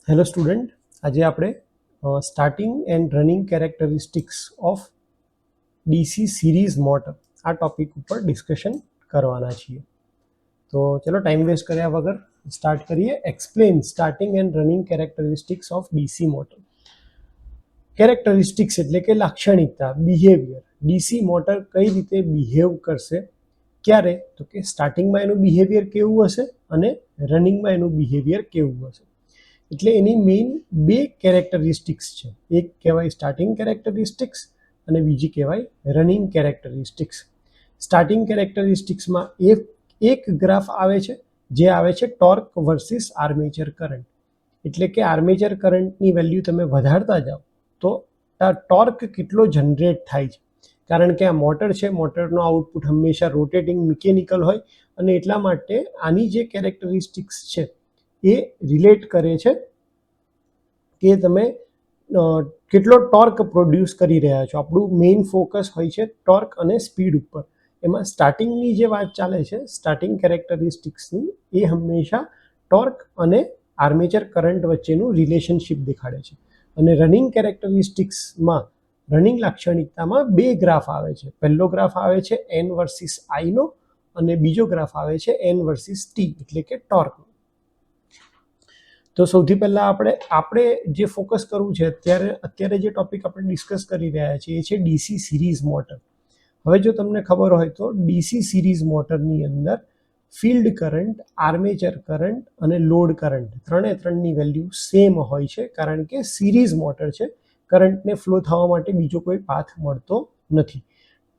Hello student, આજે આપણે starting and running characteristics of DC series motor આ topic ઉપર ડિસ્કશન કરવાના છીએ. તો ચલો ટાઈમ વેસ્ટ કર્યા વગર સ્ટાર્ટ કરીએ. Explain starting and running characteristics of DC motor. Characteristics એટલે કે લાક્ષણિકતા, બિહેવિયર. ડીસી મોટર કઈ રીતે બિહેવ કરશે, ક્યારે, તો કે સ્ટાર્ટિંગમાં એનું બિહેવિયર કેવું હશે અને રનિંગમાં એનું બિહેવિયર કેવું હશે. એટલે એની મેઇન બે કેરેક્ટરિસ્ટિક્સ છે. એક કહેવાય સ્ટાર્ટિંગ કેરેક્ટરિસ્ટિક્સ અને બીજી કહેવાય રનિંગ કેરેક્ટરિસ્ટિક્સ. સ્ટાર્ટિંગ કેરેક્ટરિસ્ટિક્સમાં એક ગ્રાફ આવે છે જે આવે છે ટોર્ક વર્સિસ આર્મેચર કરંટ. એટલે કે આર્મેચર કરંટની વેલ્યુ તમે વધારતા જાઓ તો ટોર્ક કેટલો જનરેટ થાય છે. કારણ કે આ મોટર છે, મોટરનો આઉટપુટ હંમેશા રોટેટિંગ મિકેનિકલ હોય અને એટલા માટે આની જે કેરેક્ટરિસ્ટિક્સ છે એ રિલેટ કરે છે કે તમે કેટલો ટોર્ક પ્રોડ્યુસ કરી રહ્યા છો. આપણું મેઇન ફોકસ હોય છે ટોર્ક અને સ્પીડ ઉપર. એમાં સ્ટાર્ટિંગની જે વાત ચાલે છે, સ્ટાર્ટિંગ કેરેક્ટરિસ્ટિક્સની, એ હંમેશા ટોર્ક અને આર્મેચર કરંટ વચ્ચેનું રિલેશનશિપ દેખાડે છે. અને રનિંગ કેરેક્ટરિસ્ટિક્સમાં, રનિંગ લાક્ષણિકતામાં બે ગ્રાફ આવે છે. પહેલો ગ્રાફ આવે છે એન વર્સિસ આઈનો અને બીજો ગ્રાફ આવે છે એન વર્સિસ ટી એટલે કે ટોર્કનો. તો સૌથી પહેલા આપણે જે ફોકસ કરવું છે અત્યારે જે ટોપિક આપણે ડિસ્કસ કરી રહ્યા છીએ એ છે ડીસી સિરીઝ મોટર. હવે જો તમને ખબર હોય તો ડીસી સિરીઝ મોટરની અંદર ફિલ્ડ કરંટ, આર્મેચર કરંટ અને લોડ કરંટ ત્રણની વેલ્યુ સેમ હોય છે. કારણ કે સિરીઝ મોટર છે, કરંટને ફ્લો થવા માટે બીજો કોઈ પાથ મળતો નથી.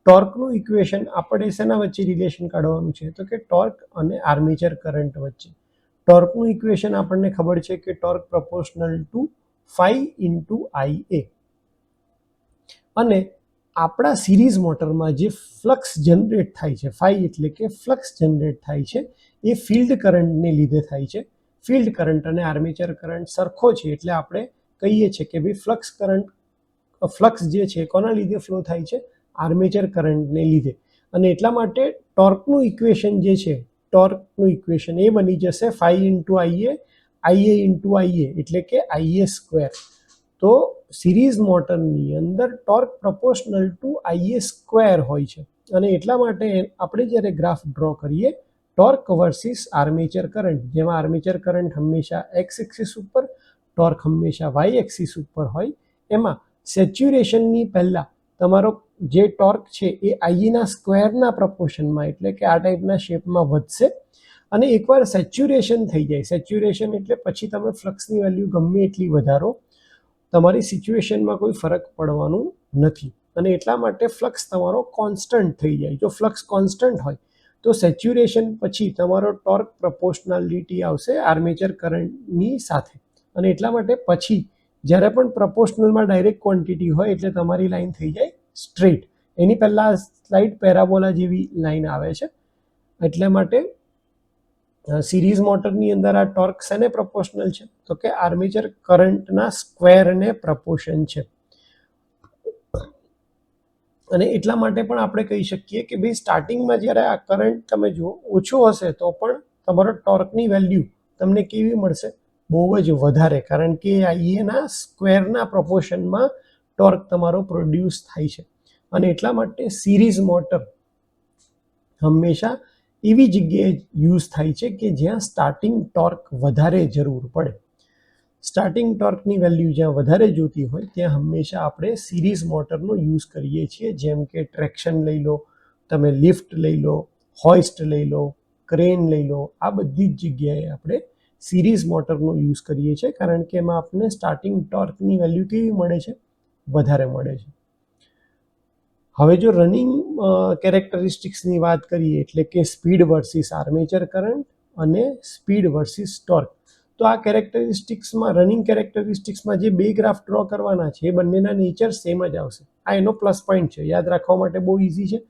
ટોર્કનું ઇક્વેશન આપણે શેના વચ્ચે રિલેશન કાઢવાનું છે, તો કે ટોર્ક અને આર્મેચર કરંટ વચ્ચે. ટોર્કનું ઇક્વેશન આપણને ખબર છે કે torque proportional to phi into IA. અને આપણા સિરીઝ મોટરમાં જે ફ્લક્સ જનરેટ થાય છે, ફાઈ એટલે કે ફ્લક્સ જનરેટ થાય છે, એ ફિલ્ડ કરંટને લીધે થાય છે. ફિલ્ડ કરંટ અને આર્મેચર કરંટ સરખો છે એટલે આપણે કહીએ છીએ કે ભાઈ ફ્લક્સ જે છે કોના લીધે ફ્લો થાય છે, આર્મેચર કરંટને લીધે. અને એટલા માટે ટોર્કનું ઇક્વેશન જે છે, ટોર્કનું ઇક્વેશન એ બની જશે phi into IA, IA into IA એટલે કે IA સ્ક્વેર. તો સિરીઝ મોટરની અંદર torque proportional to IA square હોય છે. અને એટલા માટે આપણે જ્યારે ગ્રાફ ડ્રો કરીએ ટોર્ક વર્સિસ આર્મેચર કરંટ, જેમાં આર્મેચર કરંટ હંમેશા એક્સ એક્સિસ ઉપર, ટોર્ક હંમેશા વાય એક્સિસ ઉપર હોય, એમાં સેચ્યુરેશનની પહેલા તમારો જે ટોર્ક છે એ આઈના સ્ક્વેરના પ્રપોર્શનમાં એટલે કે આ ટાઈપના શેપમાં વધશે. અને એકવાર સેચ્યુરેશન થઈ જાય, સેચ્યુરેશન એટલે પછી તમે ફ્લક્સની વેલ્યુ ગમે એટલી વધારો, તમારી સિચ્યુએશનમાં કોઈ ફરક પડવાનું નથી. અને એટલા માટે ફ્લક્સ તમારો કોન્સ્ટન્ટ થઈ જાય. જો ફ્લક્સ કોન્સ્ટન્ટ હોય તો સેચ્યુરેશન પછી તમારો ટોર્ક પ્રપોર્શનાલિટી આવશે આર્મેચર કરંટની સાથે. અને એટલા માટે પછી જ્યારે પણ પ્રપોર્શનલમાં ડાયરેક્ટ ક્વોન્ટિટી હોય એટલે તમારી લાઈન થઈ જાય સ્ટ્રેટ. એની પહેલાં સ્લાઇડ પેરાબોલા જેવી લાઈન આવે છે. એટલા માટે સિરીઝ મોટરની અંદર આ ટોર્ક શેને પ્રપોર્શનલ છે, તો કે આર્મેચર કરંટના સ્ક્વેરને પ્રપોર્શન છે. અને એટલા માટે પણ આપણે કહી શકીએ કે ભાઈ સ્ટાર્ટિંગમાં જ્યારે આ કરંટ તમે જુઓ ઓછો હશે તો પણ તમારો ટોર્કની વેલ્યુ તમને કેવી મળશે, બહુ જ વધારે. કારણ કે આઈએના સ્ક્વેરના પ્રપોર્શનમાં ટોર્ક તમારો પ્રોડ્યુસ થાય છે. અને એટલા માટે સિરીઝ મોટર હંમેશા એવી જગ્યાએ યુઝ થાય છે કે જ્યાં સ્ટાર્ટિંગ ટોર્ક વધારે જરૂર પડે. સ્ટાર્ટિંગ ટોર્કની વેલ્યુ જ્યાં વધારે જોતી હોય ત્યાં હંમેશા આપણે સિરીઝ મોટરનો યુઝ કરીએ છીએ. જેમ કે ટ્રેક્શન લઈ લો, તમે લિફ્ટ લઈ લો, હોઇસ્ટ લઈ લો, ક્રેન લઈ લો, આ બધી જ જગ્યાએ આપણે સિરીઝ મોટરનો યુઝ કરીએ છીએ. કારણ કે એમાં આપણને સ્ટાર્ટિંગ ટોર્કની વેલ્યુ કેવી મળે છે, વધારે મળે છે. હવે જો રનિંગ કેરેક્ટરિસ્ટિક્સની વાત કરીએ એટલે કે સ્પીડ વર્સિસ આર્મેચર કરંટ અને સ્પીડ વર્સિસ ટોર્ક, તો આ કેરેક્ટરિસ્ટિક્સમાં, રનિંગ કેરેક્ટરિસ્ટિક્સમાં જે બે ગ્રાફ ડ્રો કરવાના છે એ બંનેના નેચર સેમ જ આવશે. આ એનો પ્લસ પોઈન્ટ છે, યાદ રાખવા માટે બહુ ઇઝી છે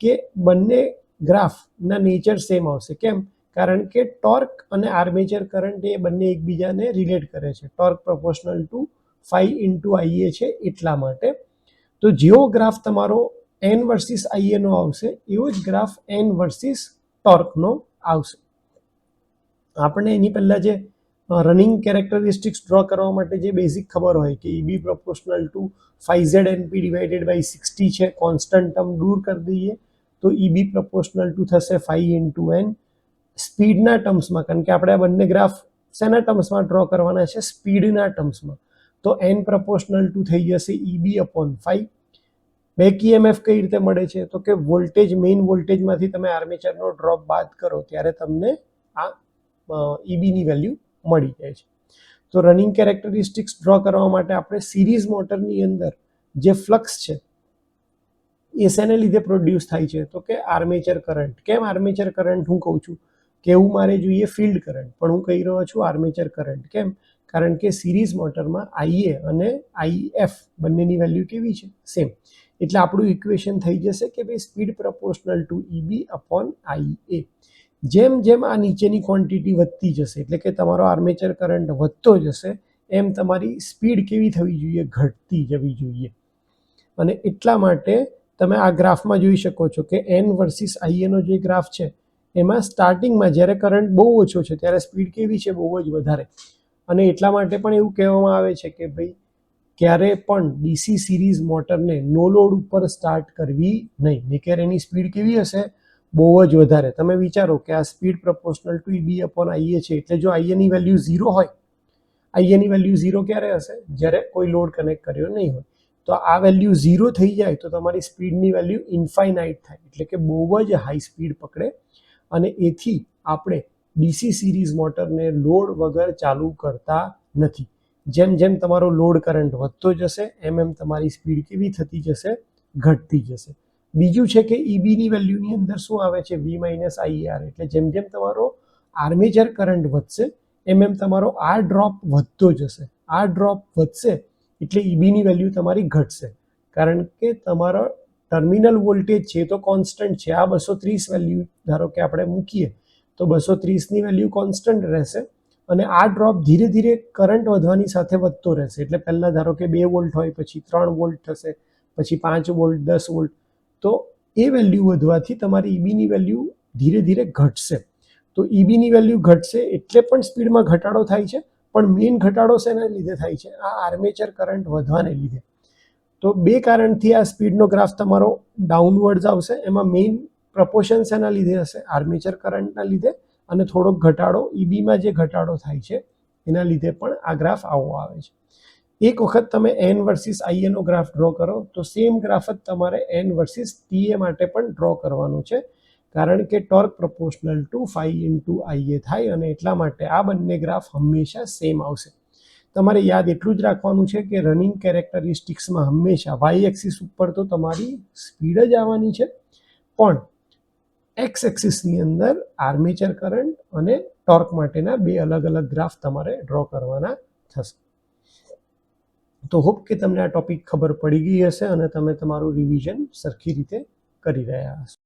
કે બંને ગ્રાફના નેચર સેમ આવશે. કેમ? કારણ કે ટોર્ક અને આર્મેચર કરંટ એ બંને એકબીજાને રિલેટ કરે છે. Torque proportional to phi into IA છે એટલા માટે. તો જેવો ગ્રાફ તમારો એન વર્સિસ આઈએનો આવશે એવો જ ગ્રાફ એન વર્સિસ ટોર્કનો આવશે. આપણે એની પહેલાં જે રનિંગ કેરેક્ટરિસ્ટિક્સ ડ્રો કરવા માટે જે બેઝિક ખબર હોય કે EB proportional to 5ZNP divided by 60 છે, કોન્સ્ટન્ટ ટર્મ દૂર કરી દઈએ તો EB પ્રોપોર્શનલ ટુ થશે 5 × n. સ્પીડના ટર્મ્સમાં, કારણ કે આપણે આ બંને ગ્રાફ શેના ટર્મ્સમાં ડ્રો કરવાના છે, સ્પીડના ટર્મ્સમાં, તો n પ્રોપોર્શનલ ટુ થઈ જશે EB/5. બેક EMF કઈ રીતે મળે છે, તો કે વોલ્ટેજ, મેઇન વોલ્ટેજમાંથી તમે આર્મેચરનો ડ્રોપ બાદ કરો ત્યારે તમને આ EBની વેલ્યુ મળી જાય છે. તો રનિંગ કેરેક્ટરિસ્ટિક્સ ડ્રો કરવા માટે આપણે સિરીઝ મોટરની અંદર જે ફ્લક્સ છે એ શેને લીધે પ્રોડ્યુસ થાય છે, તો કે આર્મેચર કરંટ. કેમ આર્મેચર કરંટ હું કહું છું, કેવું મારે જોઈએ ફિલ્ડ કરંટ, પણ હું કહી રહ્યો છું આર્મેચર કરંટ. કેમ? કારણ કે સિરીઝ મોટરમાં IA અને IF બંનેની વેલ્યુ કેવી છે, સેમ. એટલે આપણું ઇક્વેશન થઈ જશે કે ભાઈ સ્પીડ પ્રપોર્શનલ ટુ EB/IA. જેમ જેમ આ નીચેની ક્વોન્ટિટી વધતી જશે, એટલે કે તમારો આર્મેચર કરંટ વધતો જશે, એમ તમારી સ્પીડ કેવી થવી જોઈએ, ઘટતી જવી જોઈએ. અને એટલા માટે તમે આ ગ્રાફમાં જોઈ શકો છો કે N વર્સિસ IA નો જે ગ્રાફ છે એમાં સ્ટાર્ટિંગમાં જ્યારે કરંટ બહુ ઓછો છે ત્યારે સ્પીડ કેવી છે, બહુ જ વધારે. અને એટલા માટે પણ એવું કહેવામાં આવે છે કે ભાઈ ક્યારે પણ DC સિરીઝ મોટરને નો લોડ ઉપર સ્ટાર્ટ કરવી નહીં, નહીંતર એની સ્પીડ કેવી હશે, બહુ જ વધારે. તમે વિચારો કે આ સ્પીડ પ્રપોર્શનલ ટુ EB/IA છે, એટલે જો IAની વેલ્યુ 0 હોય, IAની વેલ્યુ 0 ક્યારે હશે, જ્યારે કોઈ લોડ કનેક્ટ કર્યો નહીં હોય. તો આ વેલ્યુ 0 થઈ જાય તો તમારી સ્પીડની વેલ્યુ ઇન્ફાઇનાઇટ થાય, એટલે કે બહુ જ હાઈ સ્પીડ પકડે. અને એથી આપણે DC સિરીઝ મોટરને લોડ વગર ચાલુ કરતા નથી. જેમ જેમ તમારો લોડ કરંટ વધતો જશે એમ એમ તમારી સ્પીડ કેવી થતી જશે, ઘટતી જશે. બીજું છે કે EBની વેલ્યુની અંદર શું આવે છે, V-IR. એટલે જેમ જેમ તમારો આર્મેચર કરંટ વધશે એમ એમ તમારો આ ડ્રોપ વધતો જશે. આ ડ્રોપ વધશે એટલે EBની વેલ્યુ તમારી ઘટશે, કારણ કે તમારો ટર્મિનલ વોલ્ટેજ છે તો કોન્સ્ટન્ટ છે. આ 230 વેલ્યુ ધારો કે આપણે મૂકીએ તો 230ની વેલ્યુ કોન્સ્ટન્ટ રહેશે, અને આ ડ્રોપ ધીરે ધીરે કરંટ વધવાની સાથે વધતો રહેશે. એટલે પહેલાં ધારો કે 2 વોલ્ટ હોય, પછી 3 વોલ્ટ થશે, પછી 5 વોલ્ટ, 10 વોલ્ટ. તો એ વેલ્યુ વધવાથી તમારી EBની વેલ્યુ ધીરે ધીરે ઘટશે. તો EBની વેલ્યુ ઘટશે એટલે પણ સ્પીડમાં ઘટાડો થાય છે, પણ મેઇન ઘટાડો શેના લીધે થાય છે, આ આર્મેચર કરંટ વધવાને લીધે. તો બે કારણથી આ સ્પીડનો ગ્રાફ તમારો ડાઉનવર્ડ્સ આવશે. એમાં મેઇન પ્રપોર્શન શેના લીધે હશે, આર્મેચર કરંટના લીધે, અને થોડોક ઘટાડો EBમાં જે ઘટાડો થાય છે એના લીધે પણ આ ગ્રાફ આવો આવે છે. એક વખત તમે N વર્સિસ IA નો ગ્રાફ ડ્રો કરો તો સેમ ગ્રાફ જ તમારે N વર્સિસ TA માટે પણ ડ્રો કરવાનું છે, કારણ કે ટોર્ક પ્રપોર્શનલ ટુ 5 × IA થાય, અને એટલા માટે આ બંને ગ્રાફ હંમેશા સેમ આવશે. તમારે યાદ એટલું જ રાખવાનું છે કે રનિંગ કેરેક્ટરિસ્ટિક્સમાં હંમેશા વાય એક્સિસ ઉપર તો તમારી સ્પીડ જ આવવાની છે, પણ એક્સ એક્સિસની અંદર આર્મેચર કરંટ અને ટોર્ક માટેના બે અલગ અલગ ગ્રાફ તમારે ડ્રો કરવાના થશે. તો હોપ કે તમને આ ટોપિક ખબર પડી ગઈ હશે અને તમે તમારું રિવિઝન સરખી રીતે કરી રહ્યા હશો.